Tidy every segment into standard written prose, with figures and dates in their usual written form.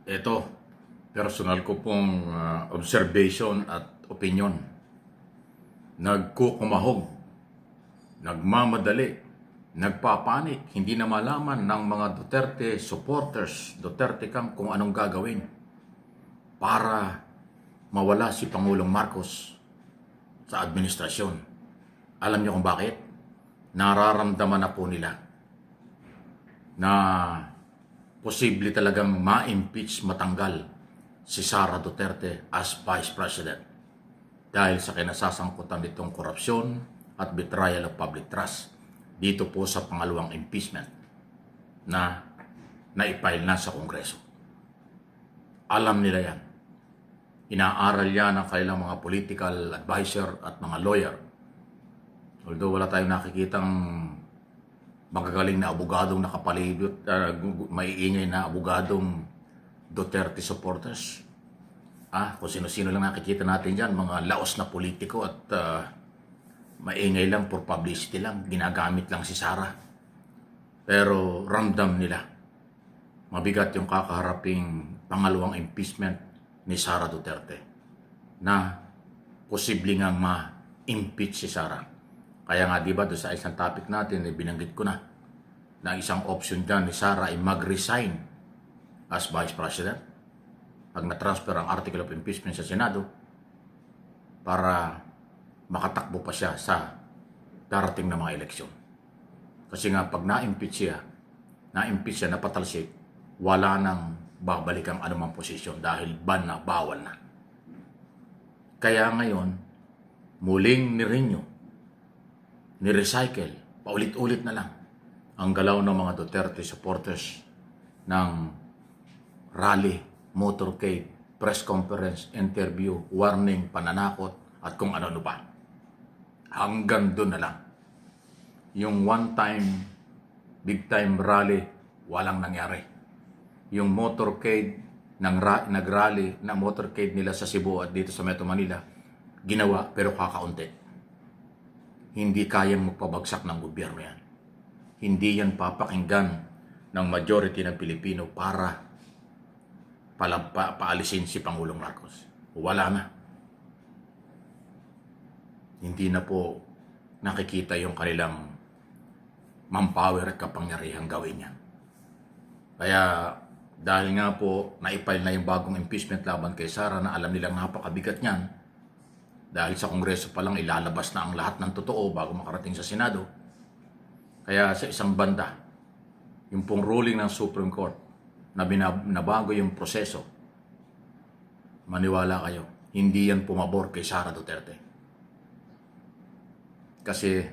Ito, personal ko pong observation at opinion. Nagkukumahog, nagmamadali, nagpapanik, hindi na malaman ng mga Duterte supporters, Duterte Camp kung anong gagawin para mawala si Pangulong Marcos sa administrasyon. Alam niyo kung bakit? Nararamdaman na po nila na posible talagang ma-impeach, matanggal si Sara Duterte as Vice President dahil sa kinasasangkutan nitong korupsyon at betrayal of public trust dito po sa pangalawang impeachment na naipile na sa Kongreso. Alam nila yan. Inaaral yan ng kailang mga political advisor at mga lawyer. Although wala tayong nakikitang magagaling na abogadong nakapalibot, maiingay na abogadong Duterte supporters. Kung sino-sino lang nakikita natin dyan, mga laos na politiko at maingay lang for publicity lang, ginagamit lang si Sara. Pero ramdam nila, mabigat yung kakaharaping pangalawang impeachment ni Sara Duterte na posibleng nga ma-impeach si Sara. Kaya nga diba doon sa isang topic natin, binanggit ko na isang option dyan ni Sara ay mag-resign as Vice President pag na-transfer ang article of impeachment sa Senado para makatakbo pa siya sa darating na mga eleksyon. Kasi nga pag na-impeach siya, napatalsik, wala nang babalik ang anumang posisyon dahil ban na, bawal na. Kaya ngayon, muling ni-recycle, paulit-ulit na lang ang galaw ng mga Duterte supporters ng rally, motorcade, press conference, interview, warning, pananakot, at kung ano-ano pa. Hanggang doon na lang. Yung one-time, big-time rally, walang nangyari. Yung motorcade, nag-rally na motorcade nila sa Cebu at dito sa Metro Manila, ginawa pero kakaunti. Hindi kayang magpabagsak ng gobyerno yan. Hindi yan papakinggan ng majority ng Pilipino para paalisin si Pangulong Marcos. Wala na. Hindi na po nakikita yung kanilang manpower at kapangyarihang gawin yan. Kaya dahil nga po naipile na yung bagong impeachment laban kay Sara na alam nilang napakabigat niyan, dahil sa Kongreso pa lang ilalabas na ang lahat ng totoo bago makarating sa Senado. Kaya sa isang banda, yung pong ruling ng Supreme Court na binabago yung proseso, maniwala kayo, hindi yan pumabor kay Sara Duterte. Kasi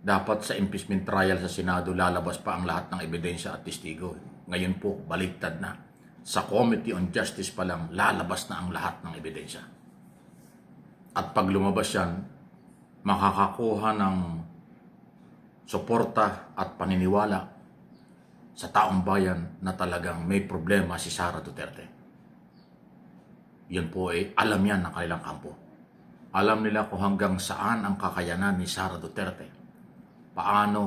dapat sa impeachment trial sa Senado lalabas pa ang lahat ng ebidensya at testigo. Ngayon po, baliktad na. Sa Committee on Justice pa lang, lalabas na ang lahat ng ebidensya. At pag lumabas yan, makakakuha ng suporta at paniniwala sa taong bayan na talagang may problema si Sara Duterte. Yun po ay alam yan ng kanilang kampo. Alam nila kung hanggang saan ang kakayanan ni Sara Duterte. Paano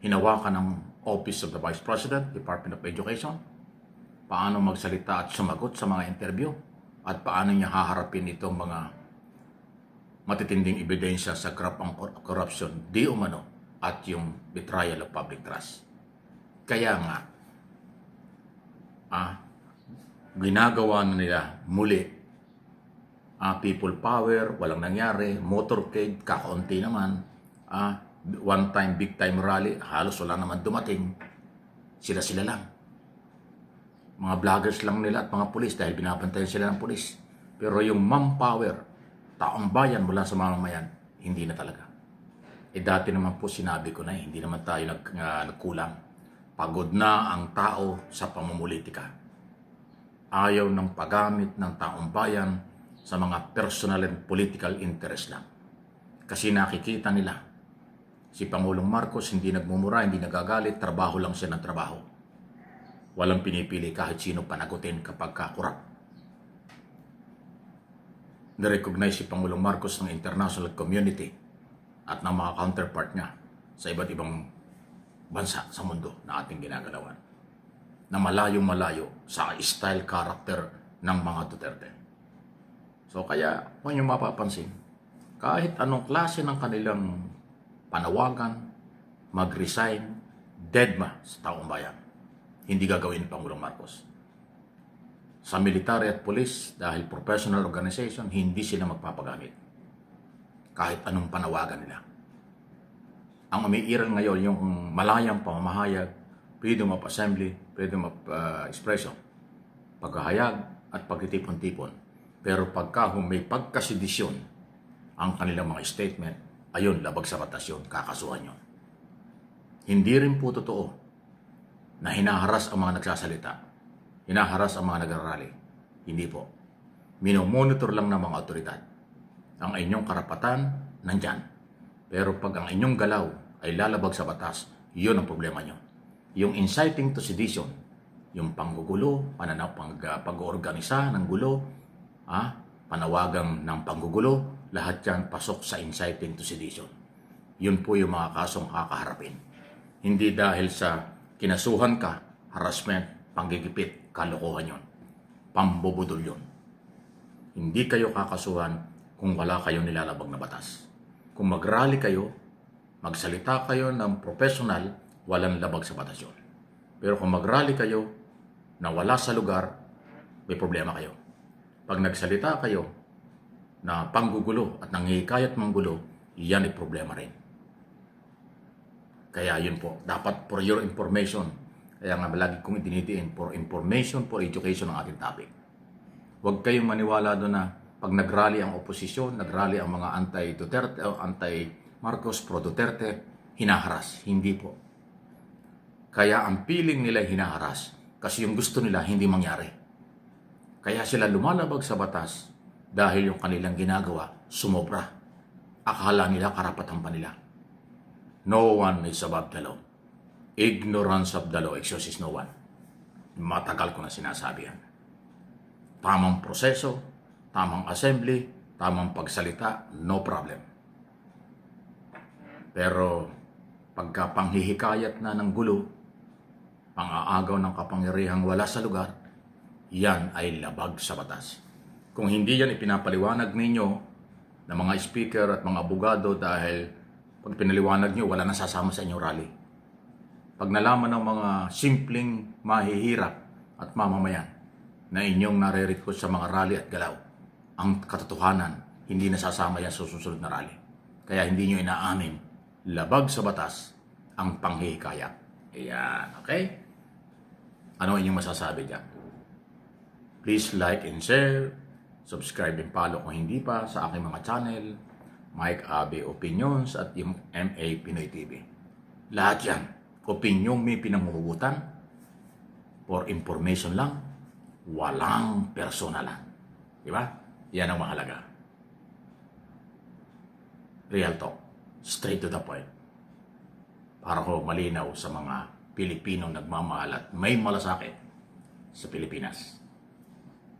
hinawakan ng Office of the Vice President, Department of Education, paano magsalita at sumagot sa mga interview, at paano niya haharapin itong mga matitinding ebidensya sa corruption, di umano, at yung betrayal of public trust. Kaya nga, ginagawa na nila muli, people power, walang nangyari, motorcade, kakaunti naman, one time, big time rally, halos wala naman dumating, sila lang. Mga vloggers lang nila at mga pulis dahil binabantayan sila ng pulis. Pero yung manpower, taong bayan mula sa mamamayan, hindi na talaga. Dati naman po sinabi ko na hindi naman tayo nagkulang. Pagod na ang tao sa pamumulitika. Ayaw ng paggamit ng taong bayan sa mga personal and political interest lang. Kasi nakikita nila, si Pangulong Marcos hindi nagmumura, hindi nagagalit, trabaho lang siya ng trabaho. Walang pinipili kahit sino panagutin kapag kakurap. Na-recognize si Pangulong Marcos ng international community at ng mga counterpart niya sa iba't ibang bansa sa mundo na ating ginagalawan. na malayo-malayo sa style character ng mga Duterte. So kaya, kung yung mapapansin, kahit anong klase ng kanilang panawagan, mag-resign, deadma sa taong bayan, hindi gagawin ni Pangulong Marcos. Sa military at police, dahil professional organization, hindi sila magpapagamit. Kahit anong panawagan nila. Ang umiiral ngayon, yung malayang pamamahayag, freedom of assembly, freedom of expression, paghahayag at pagtitipon-tipon. Pero pagka may pagkasedisyon ang kanilang mga statement, ayun, labag sa batas yun, kakasuhan yun. Hindi rin po totoo na hinaharas ang mga nagsasalita, hinaharas ang mga nagrarally. Hindi po. Minomonitor lang ng mga otoridad. Ang inyong karapatan, nandyan. Pero pag ang inyong galaw ay lalabag sa batas, yun ang problema nyo. Yung inciting to sedition, yung panggugulo, pag-organisa ng gulo, panawagang ng panggugulo, lahat yan pasok sa inciting to sedition. Yun po yung mga kasong kakaharapin. Hindi dahil sa kinasuhan ka, harassment, panggigipit, kalokohan yun. Pambubudol yun. Hindi kayo kakasuhan kung wala kayong nilalabag na batas. Kung mag-rally kayo, magsalita kayo ng professional, walang labag sa batas yun. Pero kung mag-rally kayo na wala sa lugar, may problema kayo. Pag nagsalita kayo na panggugulo at nanghihikayat manggulo, yan ay problema rin. Kaya yun po, dapat for your information, kaya nga lagi kong idinidiin, for information, for education ang ating topic. Huwag kayong maniwala doon na pag nag-rally ang oposisyon, nag-rally ang mga anti-Duterte o anti-Marcos, pro-Duterte, hinaharas. Hindi po. Kaya ang feeling nila hinaharas kasi yung gusto nila hindi mangyari. Kaya sila lumalabag sa batas dahil yung kanilang ginagawa sumobra. Akala nila karapatan pa nila. No one is above the law. Ignorance of the law excuses no one. Matagal ko na sinasabi yan. Tamang proseso, tamang assembly, tamang pagsalita, no problem. Pero pagka panghihikayat na ng gulo, pang-aagaw ng kapangyarihang wala sa lugar, yan ay labag sa batas. Kung hindi yan ipinapaliwanag ninyo ng mga speaker at mga abogado dahil pag pinaliwanag nyo, wala nang sasama sa inyong rally. Pag nalaman ng mga simpleng mahihirap at mamamayan na inyong nare-request sa mga rally at galaw, ang katotohanan, hindi nasasama yan sa susunod na rally. Kaya hindi nyo inaamin, labag sa batas ang panghihikayat. Ayan, okay? Ano inyong masasabi dyan? Please like and share, subscribe and follow kung hindi pa sa aking mga channel, Mike Abe Opinions at yung MA Pinoy TV. Lahat yan, opinyong may pinanguhugutan, for information lang, walang personalan. Diba? Yan ang mahalaga. Real talk, straight to the point. Para ko malinaw sa mga Pilipinong nagmamahal at may malasakit sa Pilipinas.